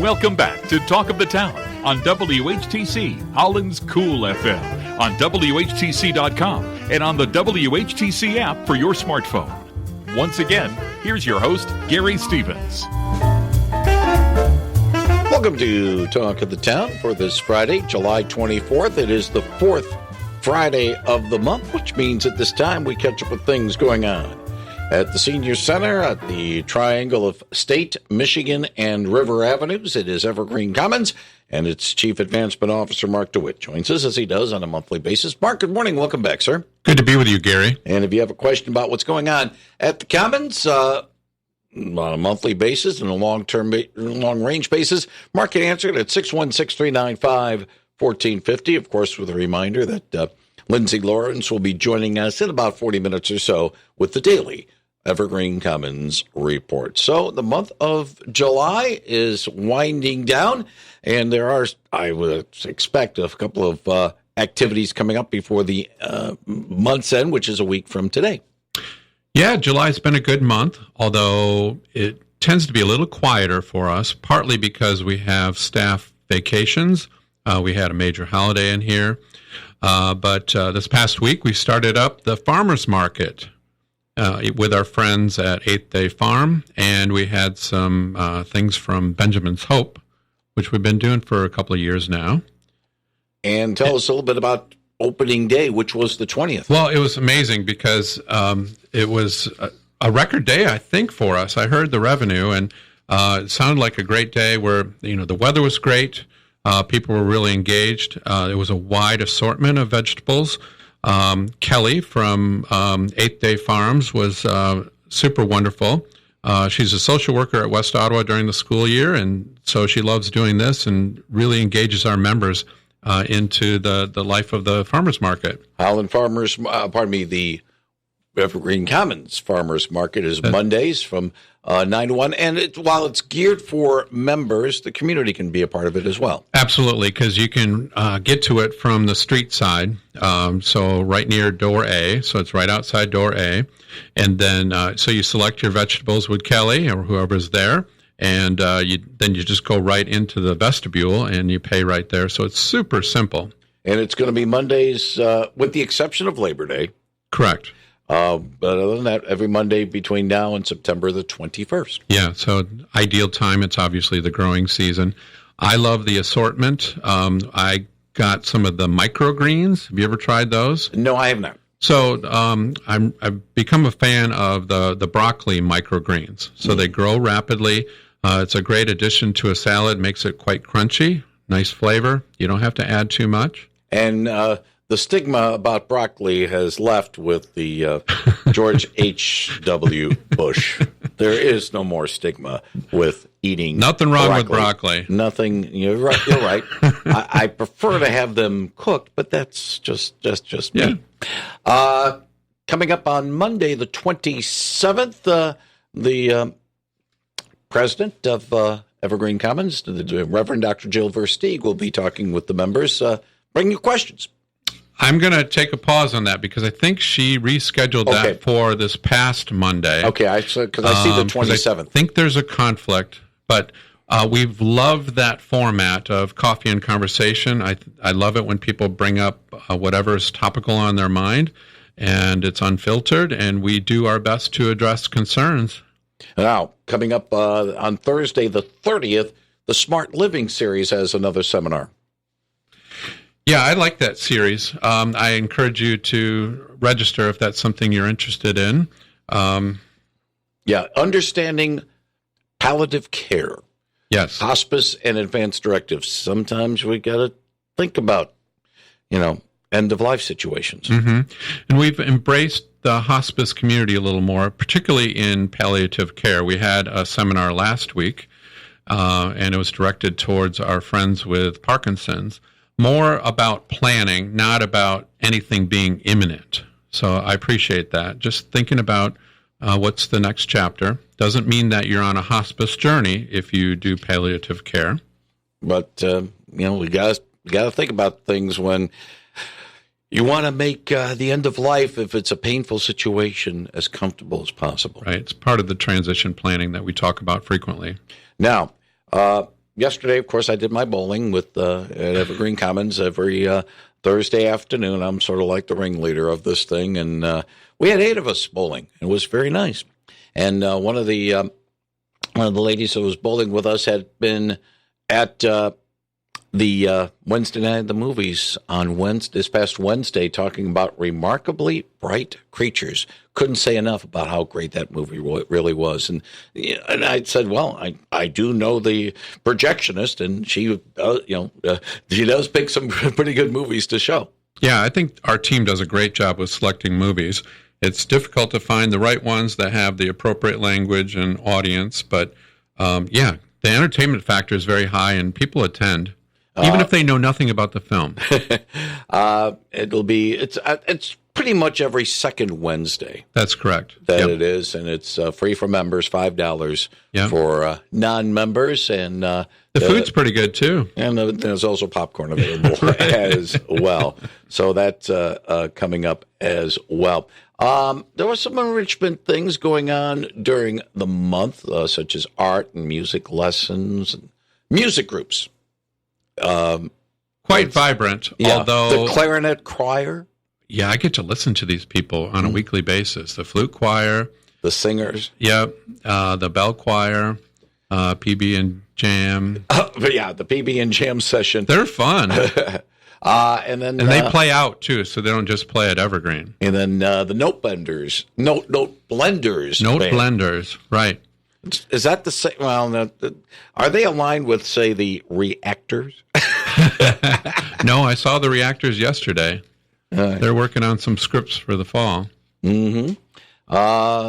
Welcome back to Talk of the Town on WHTC, Holland's Cool FM, on WHTC.com, and on the WHTC app for your smartphone. Once again, here's your host, Gary Stevens. Welcome to Talk of the Town for this Friday, July 24th. It is the fourth Friday of the month, which means at this time we catch up with things going on at the Senior Center at the triangle of State, Michigan, and River Avenues. It is Evergreen Commons, and its Chief Advancement Officer, Mark DeWitt, joins us as he does on a monthly basis. Mark, good morning. Welcome back, sir. Good to be with you, Gary. And if you have a question about what's going on at the Commons on a monthly basis and a long-range basis, Mark can answer it at 616-395-1450. Of course, with a reminder that Lindsay Lawrence will be joining us in about 40 minutes or so with the daily Evergreen Commons report. So the month of July is winding down, and there are, I would expect, a couple of activities coming up before the month's end, which is a week from today. Yeah, July's been a good month, although it tends to be a little quieter for us, partly because we have staff vacations. We had a major holiday in here. But this past week, we started up the farmers market with our friends at 8th Day Farm, and we had some things from Benjamin's Hope, which we've been doing for a couple of years now. And tell us a little bit about opening day, which was the 20th. Well, it was amazing because it was a record day, I think, for us. I heard the revenue, and it sounded like a great day where, the weather was great. People were really engaged. It was a wide assortment of vegetables. Kelly from 8th Day Farms was super wonderful. She's a social worker at West Ottawa during the school year, and so she loves doing this and really engages our members into the life of the farmers market. The Evergreen Commons Farmers Market is Mondays from 9 to 1. And while it's geared for members, the community can be a part of it as well. Absolutely, because you can get to it from the street side, so right near door A, so it's right outside door A. And then so you select your vegetables with Kelly or whoever's there, and then you just go right into the vestibule and you pay right there. So it's super simple. And it's going to be Mondays with the exception of Labor Day. Correct. But other than that, every Monday between now and September the 21st. Yeah, so ideal time. It's obviously the growing season. I love the assortment. I got some of the microgreens. Have you ever tried those? No, I have not. So I've become a fan of the broccoli microgreens. So they grow rapidly. It's a great addition to a salad, makes it quite crunchy, nice flavor. You don't have to add too much. And the stigma about broccoli has left with the George H.W. Bush. There is no more stigma with eating Nothing wrong with broccoli. Nothing. You're right. You're right. I prefer to have them cooked, but that's just me. Yeah. Coming up on Monday, the 27th, the president of Evergreen Commons, the Reverend Dr. Jill Versteeg, will be talking with the members. Bring your questions. I'm going to take a pause on that because I think she rescheduled that for this past Monday. Okay, because I see the 27th. I think there's a conflict, but we've loved that format of coffee and conversation. I love it when people bring up whatever is topical on their mind, and it's unfiltered, and we do our best to address concerns. Now, coming up on Thursday the 30th, the Smart Living Series has another seminar. Yeah, I like that series. I encourage you to register if that's something you're interested in. Understanding palliative care. Yes. Hospice and advanced directives. Sometimes we got to think about, end-of-life situations. Mm-hmm. And we've embraced the hospice community a little more, particularly in palliative care. We had a seminar last week, and it was directed towards our friends with Parkinson's. More about planning, not about anything being imminent. So I appreciate that. Just thinking about what's the next chapter. Doesn't mean that you're on a hospice journey if you do palliative care. But, we got to think about things when you want to make the end of life, if it's a painful situation, as comfortable as possible. Right. It's part of the transition planning that we talk about frequently. Now, yesterday, of course, I did my bowling with at Evergreen Commons every Thursday afternoon. I'm sort of like the ringleader of this thing, and we had 8 of us bowling. It was very nice. And one of the ladies who was bowling with us had been at the Wednesday night of the movies on this past Wednesday, talking about Remarkably Bright Creatures. Couldn't say enough about how great that movie really was. And I said, well, I do know the projectionist, and she does pick some pretty good movies to show. Yeah, I think our team does a great job with selecting movies. It's difficult to find the right ones that have the appropriate language and audience, but the entertainment factor is very high, and people attend. Even if they know nothing about the film. It's pretty much every second Wednesday. That's correct. It is, and it's free for members, $5 for non-members, and the food's pretty good too. And there's also popcorn available as well. So that's coming up as well. There were some enrichment things going on during the month, such as art and music lessons and music groups. Quite vibrant, although the clarinet choir. Yeah, I get to listen to these people on a weekly basis. The flute choir, the singers. The bell choir, PB and Jam. The PB and Jam session. They're fun. And they play out too, so they don't just play at Evergreen. And then the note blenders, blenders, right? Is that the same? Well, are they aligned with, say, the reactors? No, I saw the reactors yesterday. They're working on some scripts for the fall. Mm-hmm.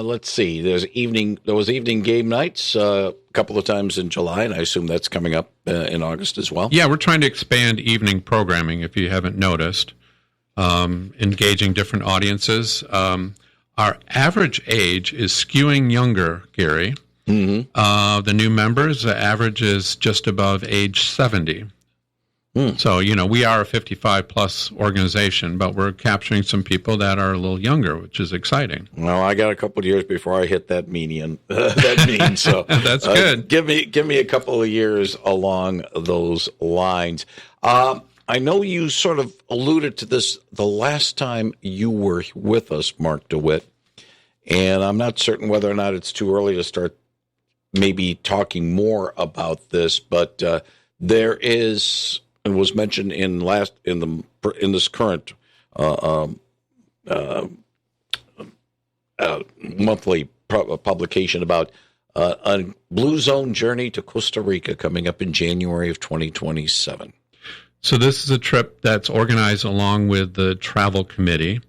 Let's see. There was evening game nights a couple of times in July, and I assume that's coming up in August as well. Yeah, we're trying to expand evening programming, if you haven't noticed, engaging different audiences. Our average age is skewing younger, Gary. Mm-hmm. The new members, the average is just above age 70. So, we are a 55-plus organization, but we're capturing some people that are a little younger, which is exciting. Well, I got a couple of years before I hit that mean, so that's good. Give me a couple of years along those lines. I know you sort of alluded to this the last time you were with us, Mark DeWitt, and I'm not certain whether or not it's too early to start maybe talking more about this, but there is, and was mentioned in this current monthly publication about a Blue Zone journey to Costa Rica coming up in January of 2027. So this is a trip that's organized along with the travel committee.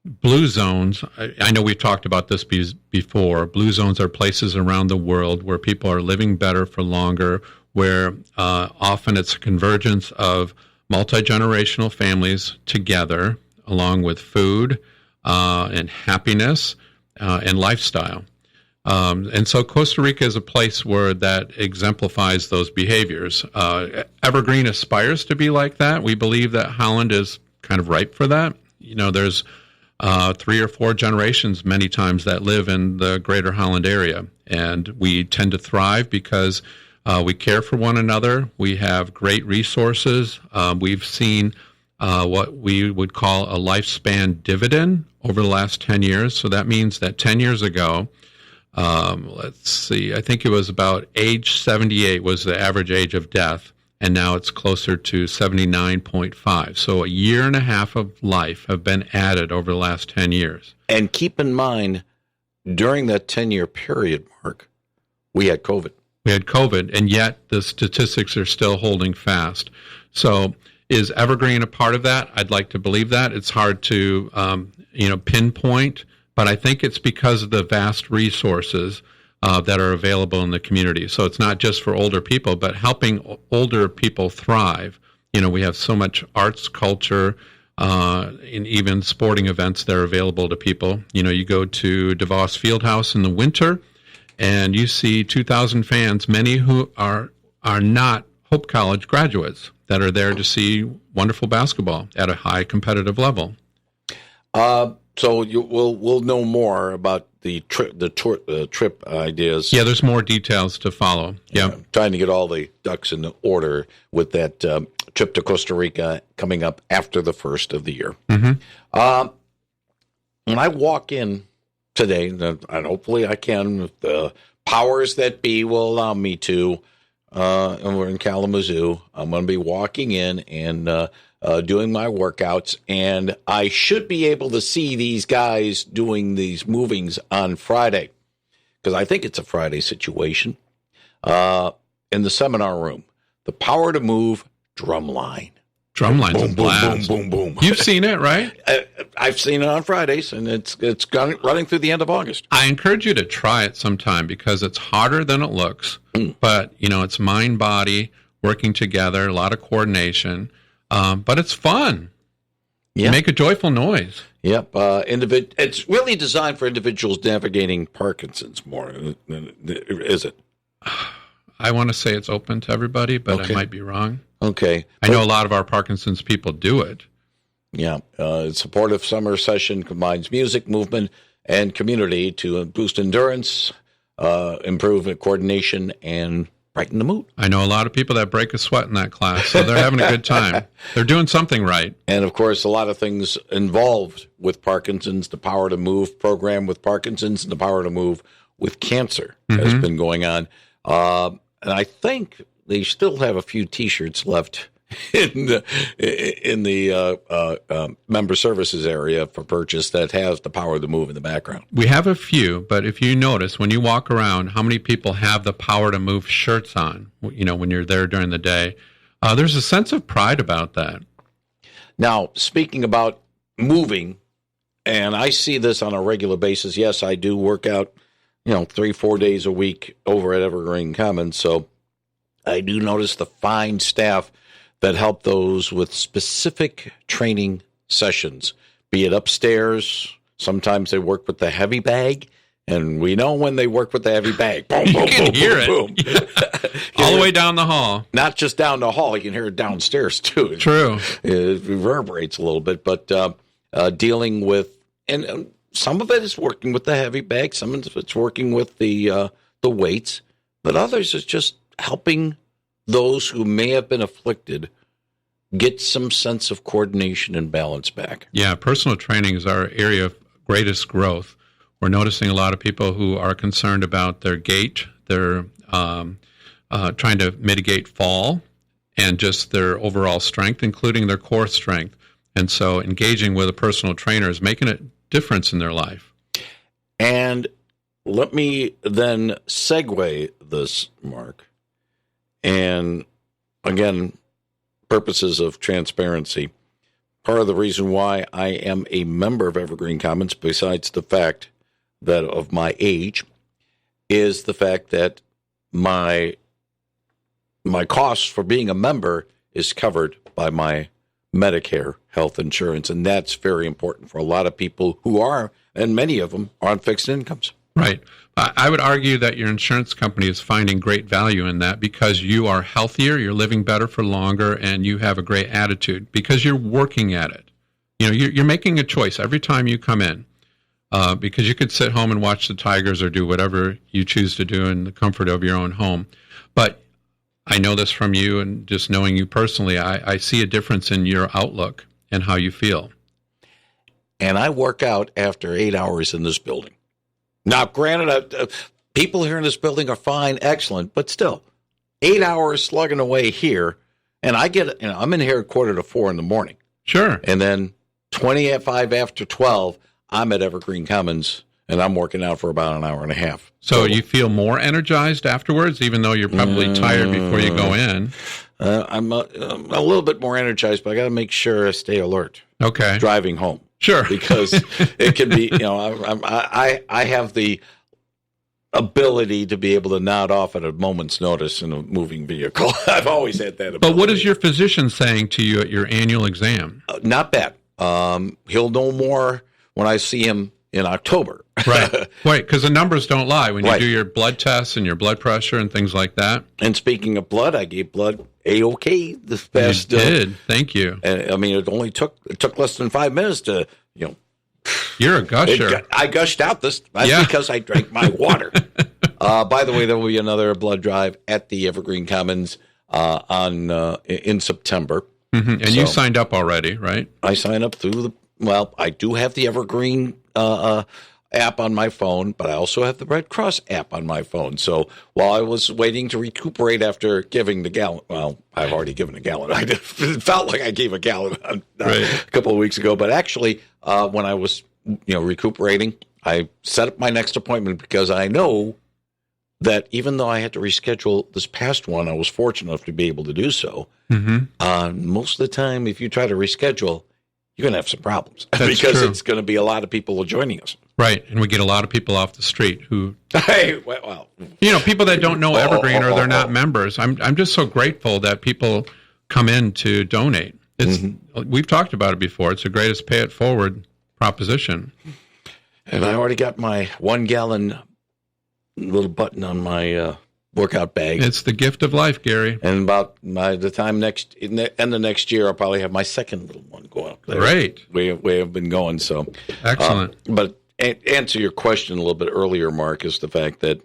Blue zones, I know we've talked about this before. Blue zones are places around the world where people are living better for longer, where often it's a convergence of multi-generational families together, along with food and happiness and lifestyle. And so Costa Rica is a place where that exemplifies those behaviors. Evergreen aspires to be like that. We believe that Holland is kind of ripe for that. There's 3 or 4 generations many times that live in the greater Holland area. And we tend to thrive because we care for one another. We have great resources. We've seen what we would call a lifespan dividend over the last 10 years. So that means that 10 years ago, let's see, I think it was about age 78 was the average age of death. And now it's closer to 79.5. So a year and a half of life have been added over the last 10 years. And keep in mind, during that 10-year period, Mark, we had COVID. And yet the statistics are still holding fast. So is Evergreen a part of that? I'd like to believe that. It's hard to pinpoint, but I think it's because of the vast resources that are available in the community. So it's not just for older people, but helping older people thrive. We have so much arts, culture, and even sporting events that are available to people. You go to DeVos Fieldhouse in the winter, and you see 2,000 fans, many who are not Hope College graduates, that are there to see wonderful basketball at a high competitive level. So we'll know more about the trip ideas. Yeah, there's more details to follow. Yeah, trying to get all the ducks in order with that trip to Costa Rica coming up after the first of the year. Mm-hmm. When I walk in today, and hopefully I can, if the powers that be will allow me to, and we're in Kalamazoo, I'm going to be walking in and doing my workouts, and I should be able to see these guys doing these movings on Friday, because I think it's a Friday situation, in the seminar room. The Power to Move drum line. Drumline's boom, a blast. boom, boom, boom. You've seen it, right? I've seen it on Fridays, and it's running through the end of August. I encourage you to try it sometime because it's harder than it looks, but it's mind, body working together, a lot of coordination, but it's fun. Yeah. You make a joyful noise. Yep. It's really designed for individuals navigating Parkinson's more, is it? I want to say it's open to everybody, but I might be wrong. Okay. I know a lot of our Parkinson's people do it. Yeah. Supportive summer session combines music, movement, and community to boost endurance, improve coordination, and brighten the mood. I know a lot of people that break a sweat in that class, so they're having a good time. They're doing something right. And, of course, a lot of things involved with Parkinson's. The Power to Move program with Parkinson's and the Power to Move with cancer has been going on. And I think they still have a few T-shirts left in the member services area for purchase that has the Power to Move in the background. We have a few, but if you notice when you walk around, how many people have the Power to Move shirts on? When you're there during the day, there's a sense of pride about that. Now, speaking about moving, and I see this on a regular basis. Yes, I do work out, 3-4 days a week over at Evergreen Commons, so I do notice the fine staff that help those with specific training sessions, be it upstairs. Sometimes they work with the heavy bag, and we know when they work with the heavy bag. Boom, You boom, can boom, hear boom, it. boom. All the way down the hall. Not just down the hall. You can hear it downstairs, too. True. It reverberates a little bit, but dealing with, and some of it is working with the heavy bag, some of it's working with the weights, but others is just helping those who may have been afflicted get some sense of coordination and balance back. Yeah, personal training is our area of greatest growth. We're noticing a lot of people who are concerned about their gait, they're trying to mitigate fall, and just their overall strength, including their core strength. And so engaging with a personal trainer is making a difference in their life. And let me then segue this, Mark. And again, purposes of transparency, part of the reason why I am a member of Evergreen Commons, besides the fact that of my age, is the fact that my costs for being a member is covered by my Medicare health insurance, and that's very important for a lot of people who are, and many of them, are on fixed incomes. Right. I would argue that your insurance company is finding great value in that because you are healthier, you're living better for longer, and you have a great attitude because you're working at it. You're making a choice every time you come in because you could sit home and watch the Tigers or do whatever you choose to do in the comfort of your own home. But I know this from you, and just knowing you personally, I see a difference in your outlook and how you feel. And I work out after 8 hours in this building. Now, granted, people here in this building are fine, excellent, but still, 8 hours slugging away here, and I get, I'm in here at 3:45 in the morning. Sure. And then 25 after 12, I'm at Evergreen Commons, and I'm working out for about an hour and a half. So you feel more energized afterwards, even though you're probably tired before you go in? I'm a little bit more energized, but I got to make sure I stay alert. Okay. Driving home. Sure. Because it can be, I have the ability to be able to nod off at a moment's notice in a moving vehicle. I've always had that ability. But what is your physician saying to you at your annual exam? Not bad. He'll know more when I see him in October. Right, because the numbers don't lie. When you do your blood tests and your blood pressure and things like that. And speaking of blood, I gave blood A-OK this past. You did. Thank you. And I mean, it took less than 5 minutes to, You're a gusher. I gushed out this. That's because I drank my water. By the way, there will be another blood drive at the Evergreen Commons in September. And you signed up already, right? I signed up through I do have the Evergreen app on my phone, but I also have the Red Cross app on my phone. So while I was waiting to recuperate after giving the gallon, I've already given a gallon. It felt like I gave a gallon a couple of weeks ago, but actually, when I was recuperating, I set up my next appointment because I know that even though I had to reschedule this past one, I was fortunate enough to be able to do so. Most of the time, if you try to reschedule, you're going to have some problems because it's going to be a lot of people joining us. Right, and we get a lot of people off the street who, people that don't know Evergreen or they're not members. I'm just so grateful that people come in to donate. We've talked about it before. It's the greatest pay it forward proposition. And I already got my 1 gallon little button on my workout bag. It's the gift of life, Gary. And about the time end of next year, I'll probably have my second little one go up there. Great. We have been going, so. Excellent. But answer your question a little bit earlier, Mark, is the fact that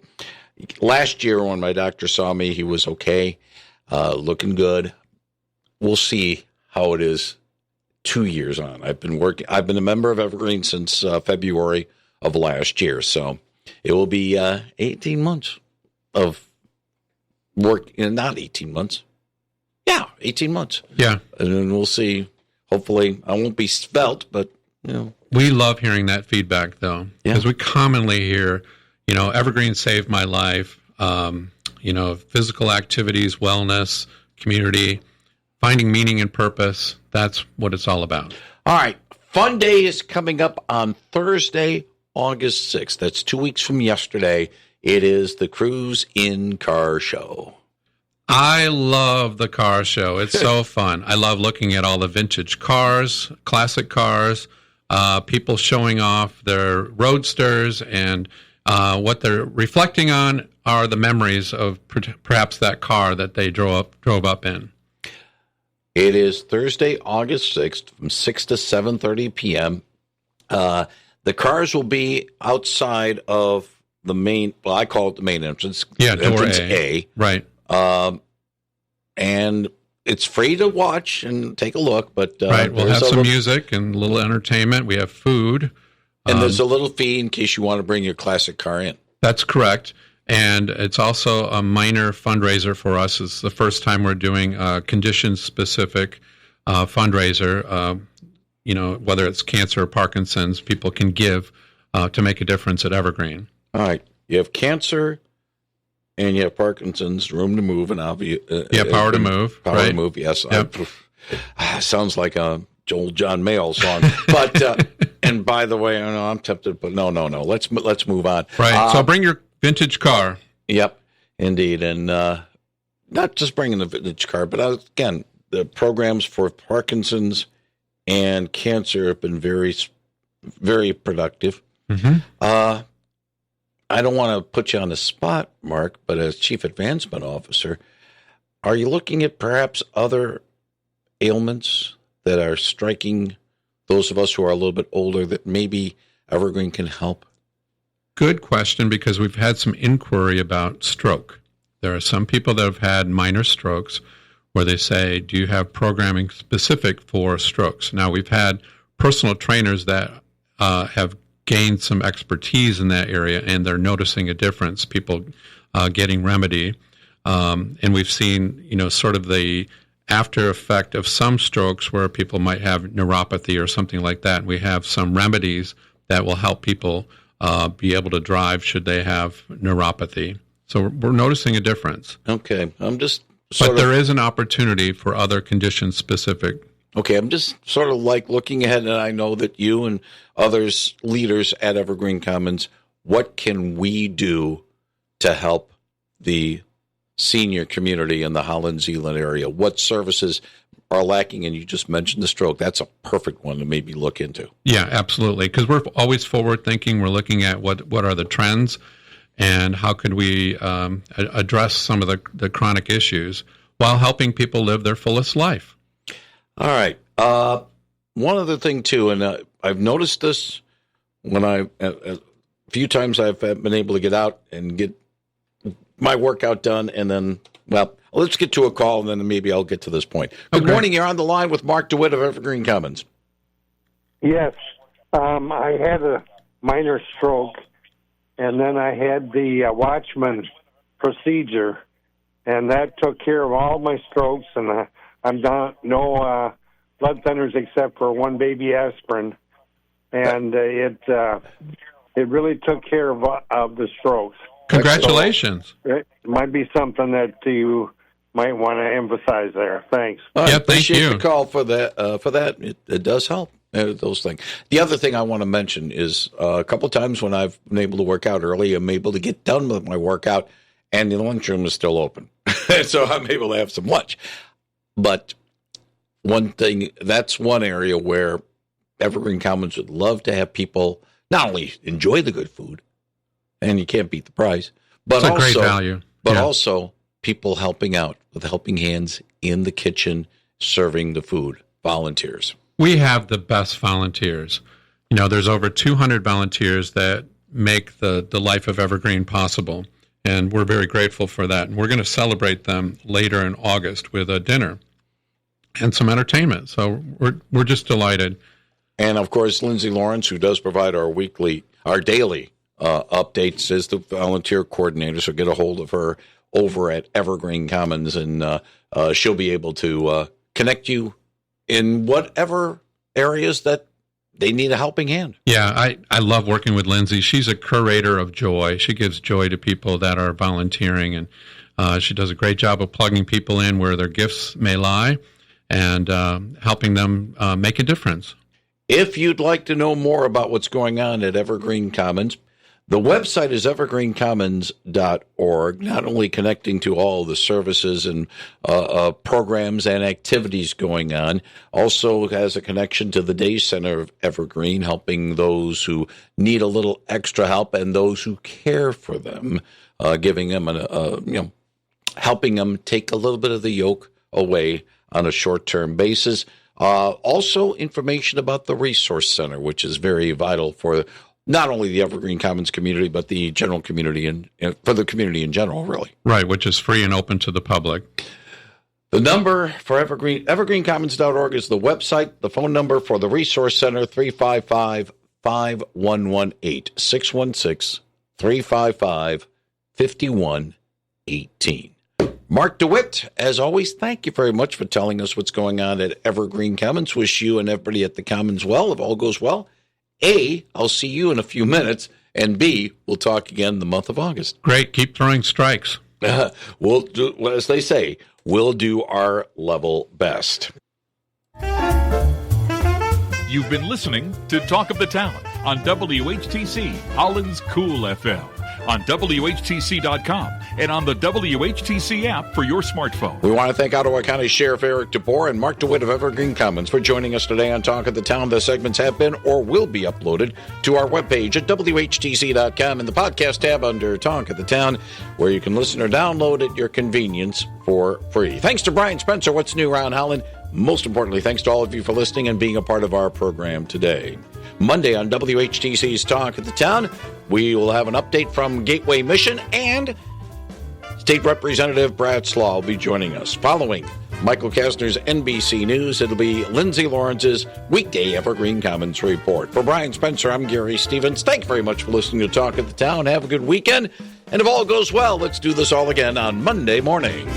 last year when my doctor saw me, he was okay, looking good. We'll see how it is 2 years on. I've been a member of Evergreen since February of last year, so it will be 18 months of work. Not 18 months. Yeah, 18 months. Yeah. And then we'll see. Hopefully, I won't be svelte, but, We love hearing that feedback, though, because we commonly hear, Evergreen saved my life, physical activities, wellness, community, finding meaning and purpose. That's what it's all about. All right. Fun Day is coming up on Thursday, August 6th. That's 2 weeks from yesterday. It is the Cruise in Car Show. I love the car show. It's so fun. I love looking at all the vintage cars, classic cars, people showing off their roadsters, and what they're reflecting on are the memories of perhaps that car that they drove up in. It is Thursday, August 6th from 6 to 7:30 p.m. The cars will be outside of the main, I call it the main entrance. Yeah, door entrance A. Right. And it's free to watch and take a look. But right, we'll have some music and a little entertainment. We have food. And there's a little fee in case you want to bring your classic car in. That's correct. And it's also a minor fundraiser for us. It's the first time we're doing a condition-specific fundraiser. Whether it's cancer or Parkinson's, people can give to make a difference at Evergreen. All right. You have cancer and you have Parkinson's, room to move, and power to move. Power to move, yes. Yep. Sounds like a old John Mayall song. But and by the way, I know I'm tempted, but no. Let's move on. Right. So bring your vintage car. Yep, indeed. And not just bringing the vintage car, but again, the programs for Parkinson's and cancer have been very, very productive. I don't want to put you on the spot, Mark, but as Chief Advancement Officer, are you looking at perhaps other ailments that are striking those of us who are a little bit older that maybe Evergreen can help? Good question, because we've had some inquiry about stroke. There are some people that have had minor strokes where they say, do you have programming specific for strokes? Now, we've had personal trainers that have gained some expertise in that area, and they're noticing a difference, people getting remedy. And we've seen, sort of the after effect of some strokes where people might have neuropathy or something like that. We have some remedies that will help people be able to drive should they have neuropathy. So we're noticing a difference. Okay. But there is an opportunity for other conditions specific. Okay, I'm just sort of like looking ahead, and I know that you and others, leaders at Evergreen Commons, what can we do to help the senior community in the Holland-Zeeland area? What services are lacking? And you just mentioned the stroke. That's a perfect one to maybe look into. Yeah, absolutely, because we're always forward-thinking. We're looking at what are the trends and how could we address some of the chronic issues while helping people live their fullest life. All right. One other thing, too, and I've noticed this when a few times I've been able to get out and get my workout done, and then, well, let's get to a call, and then maybe I'll get to this point. Good morning. You're on the line with Mark DeWitt of Evergreen Commons. Yes. I had a minor stroke, and then I had the Watchman procedure, and that took care of all my strokes, and I'm not no blood thinners except for one baby aspirin, and it really took care of the strokes. Congratulations. So it might be something that you might want to emphasize there. Thanks. I Yep, appreciate thank you. the call for that. It does help. Those things. The other thing I want to mention is a couple of times when I've been able to work out early, I'm able to get done with my workout, and the lunchroom is still open, so I'm able to have some lunch. But one thing, that's one area where Evergreen Commons would love to have people not only enjoy the good food, and you can't beat the price, but It's a also great value. But Yeah. also people helping out with helping hands in the kitchen, serving the food, volunteers. We have the best volunteers. You know, there's over 200 volunteers that make the life of Evergreen possible, and we're very grateful for that. And we're going to celebrate them later in August with a dinner and some entertainment. So we're just delighted. And of course, Lindsay Lawrence, who does provide our daily updates, is the volunteer coordinator. So get a hold of her over at Evergreen Commons, and she'll be able to connect you in whatever areas that they need a helping hand. Yeah, I love working with Lindsay. She's a curator of joy. She gives joy to people that are volunteering, and she does a great job of plugging people in where their gifts may lie and helping them make a difference. If you'd like to know more about what's going on at Evergreen Commons, the website is evergreencommons.org, not only connecting to all the services and programs and activities going on, also has a connection to the Day Center of Evergreen, helping those who need a little extra help and those who care for them, giving them helping them take a little bit of the yoke away on a short-term basis. Also, information about the Resource Center, which is very vital for not only the Evergreen Commons community, but the general community and for the community in general, really. Right, which is free and open to the public. The number for evergreencommons.org is the website. The phone number for the Resource Center, 355-5118, 616-355-5118. Mark DeWitt, as always, thank you very much for telling us what's going on at Evergreen Commons. Wish you and everybody at the Commons well. If all goes well, A, I'll see you in a few minutes, and B, we'll talk again the month of August. Great. Keep throwing strikes. We'll do, as they say, we'll do our level best. You've been listening to Talk of the Town on WHTC, Holland's Cool FM, on WHTC.com, and on the WHTC app for your smartphone. We want to thank Ottawa County Sheriff Eric DeBoer and Mark DeWitt of Evergreen Commons for joining us today on Talk of the Town. The segments have been or will be uploaded to our webpage at WHTC.com in the podcast tab under Talk of the Town, where you can listen or download at your convenience for free. Thanks to Brian Spencer, What's New Around Holland. Most importantly, thanks to all of you for listening and being a part of our program today. Monday on WHTC's Talk of the Town, we will have an update from Gateway Mission, and State Representative Brad Slaw will be joining us. Following Michael Kastner's NBC News, it'll be Lindsay Lawrence's weekday Evergreen Commons report. For Brian Spencer, I'm Gary Stevens. Thank you very much for listening to Talk of the Town. Have a good weekend. And if all goes well, let's do this all again on Monday morning.